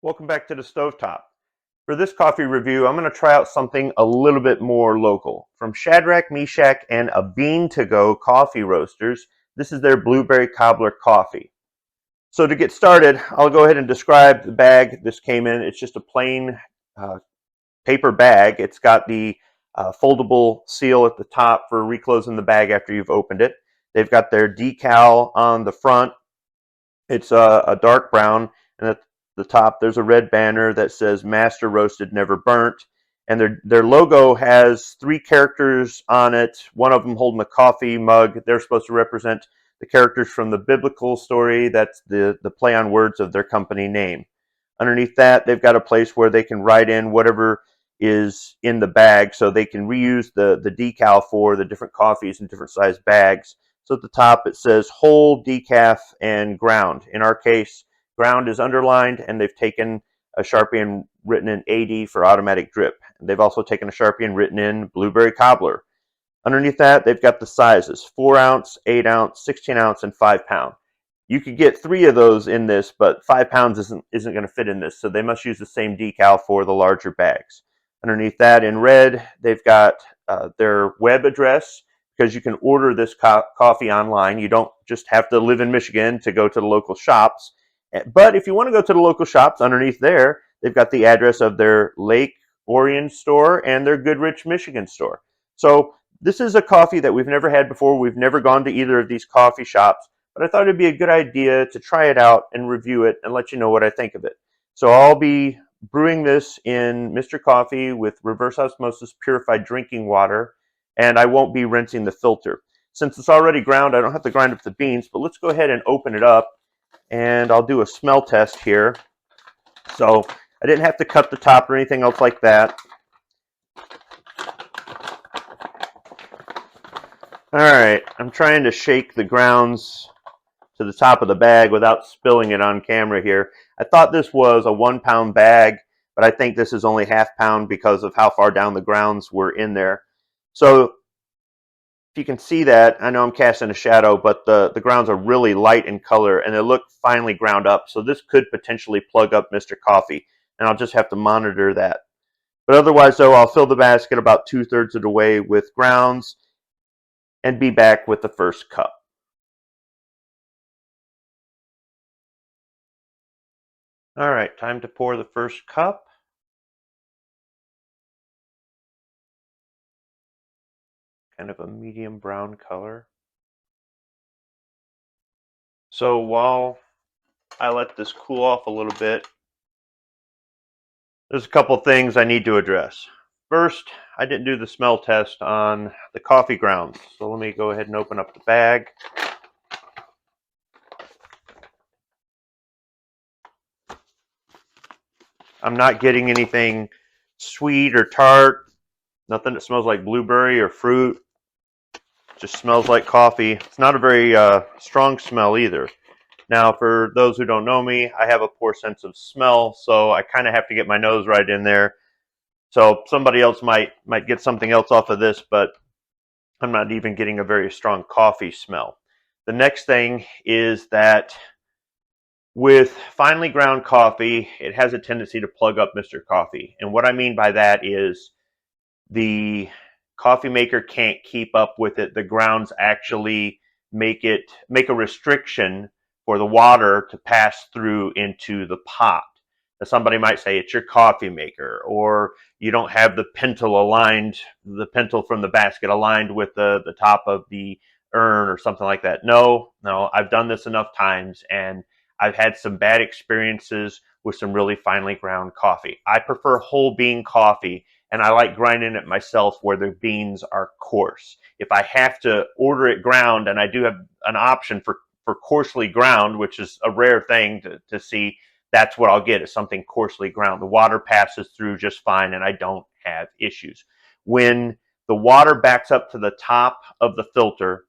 Welcome back to the Stovetop. For this coffee review, I'm going to try out something a little bit more local. From Shadrach, Meschach, and ABeanToGo coffee roasters, this is their blueberry cobbler coffee. So to get started, I'll go ahead and describe the bag this came in. It's just a plain paper bag. It's got the foldable seal at the top for reclosing the bag after you've opened it. They've got their decal on the front. It's a dark brown, and at the top there's a red banner that says "Master Roasted, Never Burnt." And their logo has three characters on it. One of them holding a coffee mug. They're supposed to represent the characters from the biblical story. That's the play on words of their company name. Underneath that, they've got a place where they can write in whatever is in the bag, so they can reuse the decal for the different coffees in different size bags. So at the top it says whole, decaf, and ground. In our case, ground is underlined, and they've taken a Sharpie and written in AD for automatic drip. They've also taken a Sharpie and written in blueberry cobbler. Underneath that, they've got the sizes: 4 ounce, 8 ounce, 16 ounce, and 5 pound. You could get 3 of those in this, but 5 pounds isn't going to fit in this, so they must use the same decal for the larger bags. Underneath that, in red, they've got their web address, because you can order this coffee online. You don't just have to live in Michigan to go to the local shops. But if you want to go to the local shops, underneath there, they've got the address of their Lake Orion store and their Goodrich, Michigan store. So this is a coffee that we've never had before. We've never gone to either of these coffee shops, but I thought it'd be a good idea to try it out and review it and let you know what I think of it. So I'll be brewing this in Mr. Coffee with reverse osmosis purified drinking water, and I won't be rinsing the filter. Since it's already ground, I don't have to grind up the beans, but let's go ahead and open it up, and I'll do a smell test here. So I didn't have to cut the top or anything else like that. All right, I'm trying to shake the grounds to the top of the bag without spilling it on camera here. I thought this was a 1 pound bag, but I think this is only half pound because of how far down the grounds were in there. So if you can see that, I know I'm casting a shadow, but the grounds are really light in color and they look finely ground up. So this could potentially plug up Mr. Coffee, and I'll just have to monitor that. But otherwise, though, I'll fill the basket about 2/3 of the way with grounds and be back with the first cup. All right, time to pour the first cup. Kind of a medium brown color. So while I let this cool off a little bit, there's a couple things I need to address. First, I didn't do the smell test on the coffee grounds. So let me go ahead and open up the bag. I'm not getting anything sweet or tart, nothing that smells like blueberry or fruit. It just smells like coffee. It's not a very strong smell either. Now, for those who don't know me, I have a poor sense of smell, so I kind of have to get my nose right in there. So somebody else might get something else off of this, but I'm not even getting a very strong coffee smell. The next thing is that with finely ground coffee, it has a tendency to plug up Mr. Coffee. And what I mean by that is the coffee maker can't keep up with it. The grounds actually make a restriction for the water to pass through into the pot. Now, somebody might say it's your coffee maker, or you don't have the pintle aligned, the pintle from the basket aligned with the top of the urn or something like that. No, I've done this enough times, and I've had some bad experiences with some really finely ground coffee. I prefer whole bean coffee, and I like grinding it myself where the beans are coarse. If I have to order it ground, and I do have an option for coarsely ground, which is a rare thing to see, that's what I'll get, is something coarsely ground. The water passes through just fine, and I don't have issues. When the water backs up to the top of the filter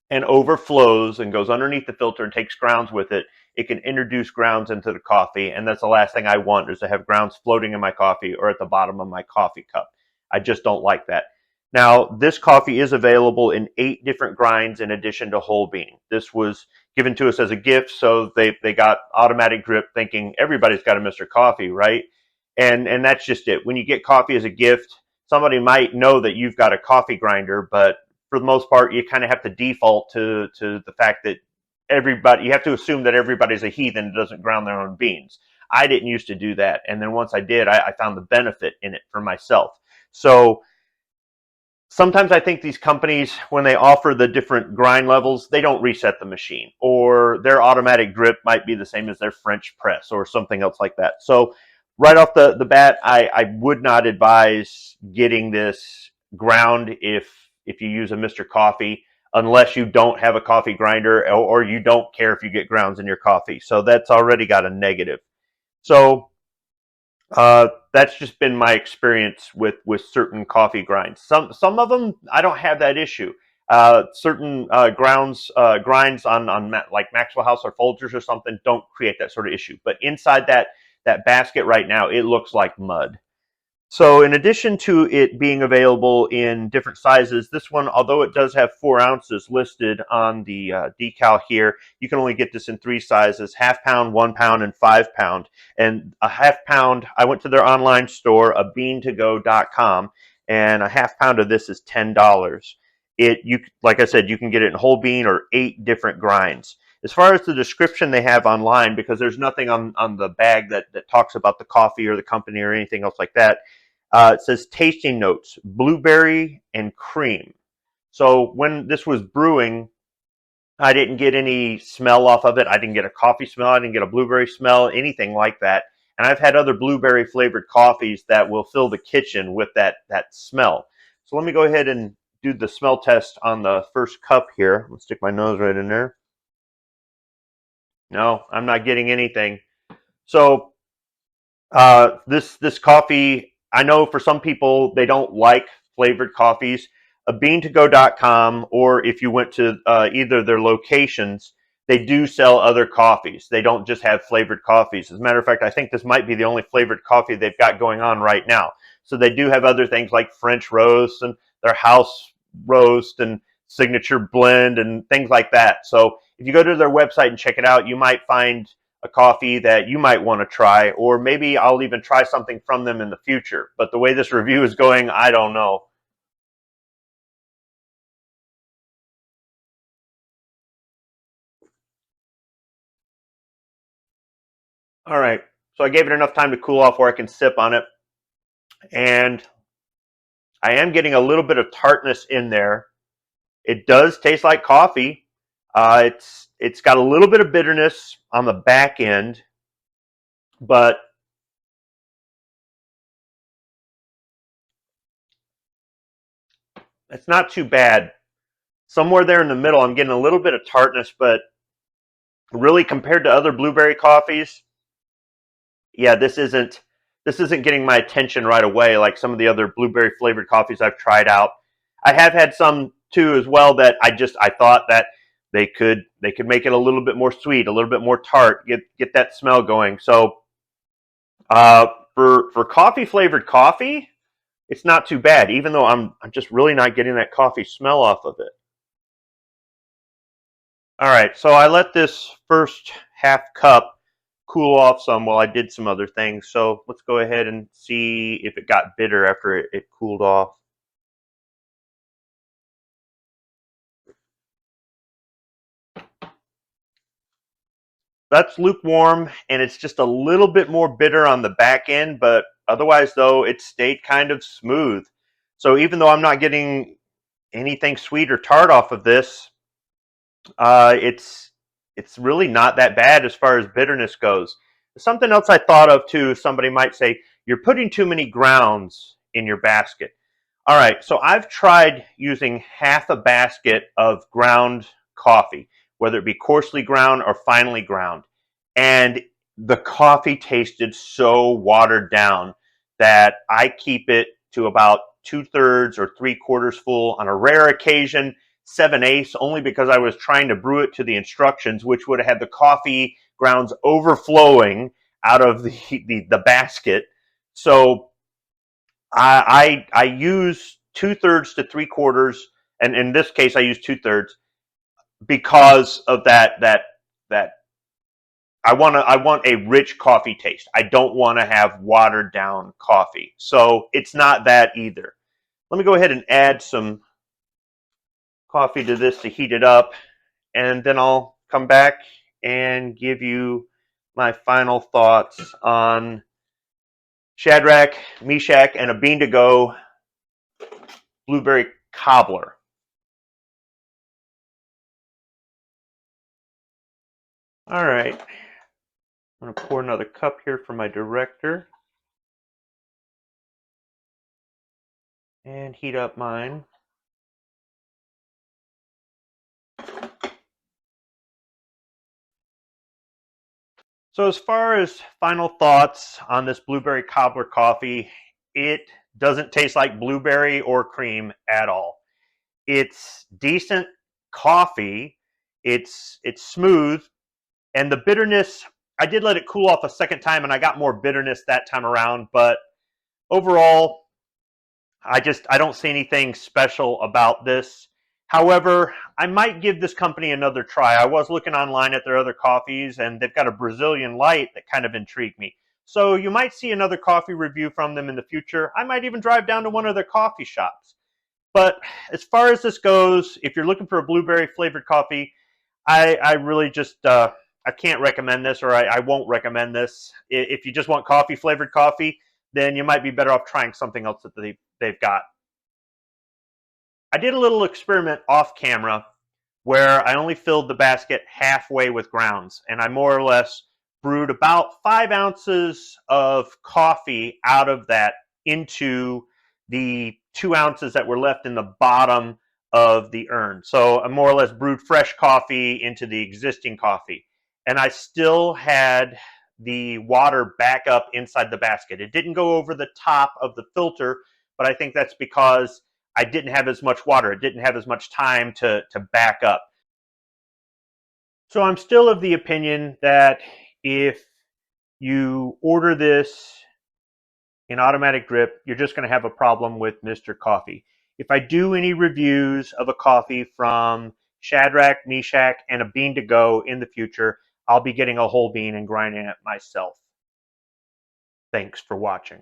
and overflows and goes underneath the filter and takes grounds with it, it can introduce grounds into the coffee, and that's the last thing I want, is to have grounds floating in my coffee or at the bottom of my coffee cup. I just don't like that. Now, this coffee is available in 8 different grinds in addition to whole bean. This was given to us as a gift, so they got automatic drip, thinking everybody's got a Mr. Coffee, right? And that's just it. When you get coffee as a gift, somebody might know that you've got a coffee grinder, but for the most part, you kind of have to default to the fact that everybody, you have to assume that everybody's a heathen that doesn't ground their own beans. I didn't used to do that, and then once I did, I found the benefit in it for myself. So sometimes I think these companies, when they offer the different grind levels, they don't reset the machine, or their automatic drip might be the same as their French press or something else like that. So right off the bat, I would not advise getting this ground if you use a Mr. Coffee, unless you don't have a coffee grinder, or you don't care if you get grounds in your coffee. So that's already got a negative. So that's just been my experience with certain coffee grinds. Some of them I don't have that issue. Certain grinds on like Maxwell House or Folgers or something don't create that sort of issue. But inside that basket right now, it looks like mud. So in addition to it being available in different sizes, this one, although it does have 4 ounces listed on the decal here, you can only get this in 3 sizes: half pound, 1 pound, and 5 pound. And a half pound, I went to their online store, ABeanToGo.com, and a half pound of this is $10. Like I said, you can get it in whole bean or 8 different grinds. As far as the description they have online, because there's nothing on the bag that talks about the coffee or the company or anything else like that, it says tasting notes: blueberry and cream. So when this was brewing, I didn't get any smell off of it. I didn't get a coffee smell. I didn't get a blueberry smell, anything like that. And I've had other blueberry flavored coffees that will fill the kitchen with that smell. So let me go ahead and do the smell test on the first cup here. Let's stick my nose right in there. No, I'm not getting anything. So this coffee, I know for some people they don't like flavored coffees. ABeanToGo.com, or if you went to either their locations, they do sell other coffees. They don't just have flavored coffees. As a matter of fact, I think this might be the only flavored coffee they've got going on right now. So they do have other things like French roast and their house roast and signature blend and things like that. So if you go to their website and check it out, you might find a coffee that you might want to try, or maybe I'll even try something from them in the future. But the way this review is going, I don't know. All right, so I gave it enough time to cool off where I can sip on it, and I am getting a little bit of tartness in there. It does taste like coffee. It's got a little bit of bitterness on the back end, but it's not too bad. Somewhere there in the middle, I'm getting a little bit of tartness, but really compared to other blueberry coffees, yeah, this isn't getting my attention right away like some of the other blueberry flavored coffees I've tried out. I have had some too as well that I thought that they could make it a little bit more sweet, a little bit more tart, get that smell going. So uh, for coffee flavored coffee, it's not too bad, even though I'm just really not getting that coffee smell off of it. All right, so I let this first half cup cool off some while I did some other things. So let's go ahead and see if it got bitter after it cooled off. That's lukewarm, and it's just a little bit more bitter on the back end, but otherwise, though, it stayed kind of smooth. So even though I'm not getting anything sweet or tart off of this, uh, it's it's really not that bad as far as bitterness goes. Something else I thought of too, somebody might say, you're putting too many grounds in your basket. All right, so I've tried using half a basket of ground coffee, whether it be coarsely ground or finely ground, and the coffee tasted so watered down that I keep it to about 2/3 or 3/4 full. On a rare occasion, 7/8, only because I was trying to brew it to the instructions, which would have had the coffee grounds overflowing out of the basket. So I use 2/3 to 3/4, and in this case I use 2/3 because of that I want a rich coffee taste. I don't want to have watered down coffee. So it's not that either. Let me go ahead and add some coffee to this to heat it up, and then I'll come back and give you my final thoughts on Shadrach, Meschach, and ABeanToGo blueberry cobbler. All right, I'm gonna pour another cup here for my director and heat up mine. So as far as final thoughts on this blueberry cobbler coffee, it doesn't taste like blueberry or cream at all. It's decent coffee. It's smooth, and the bitterness, I did let it cool off a second time and I got more bitterness that time around, but overall I don't see anything special about this. However, I might give this company another try. I was looking online at their other coffees, and they've got a Brazilian light that kind of intrigued me. So you might see another coffee review from them in the future. I might even drive down to one of their coffee shops. But as far as this goes, if you're looking for a blueberry flavored coffee, I really just I can't recommend this, or I won't recommend this. If you just want coffee flavored coffee, then you might be better off trying something else that they've got. I did a little experiment off camera where I only filled the basket halfway with grounds, and I more or less brewed about 5 ounces of coffee out of that into the 2 ounces that were left in the bottom of the urn. So I more or less brewed fresh coffee into the existing coffee, and I still had the water back up inside the basket. It didn't go over the top of the filter, but I think that's because I didn't have as much water. It didn't have as much time to back up. So I'm still of the opinion that if you order this in automatic drip, you're just going to have a problem with Mr. Coffee. If I do any reviews of a coffee from Shadrach, Meschach, and ABeanToGo in the future, I'll be getting a whole bean and grinding it myself. Thanks for watching.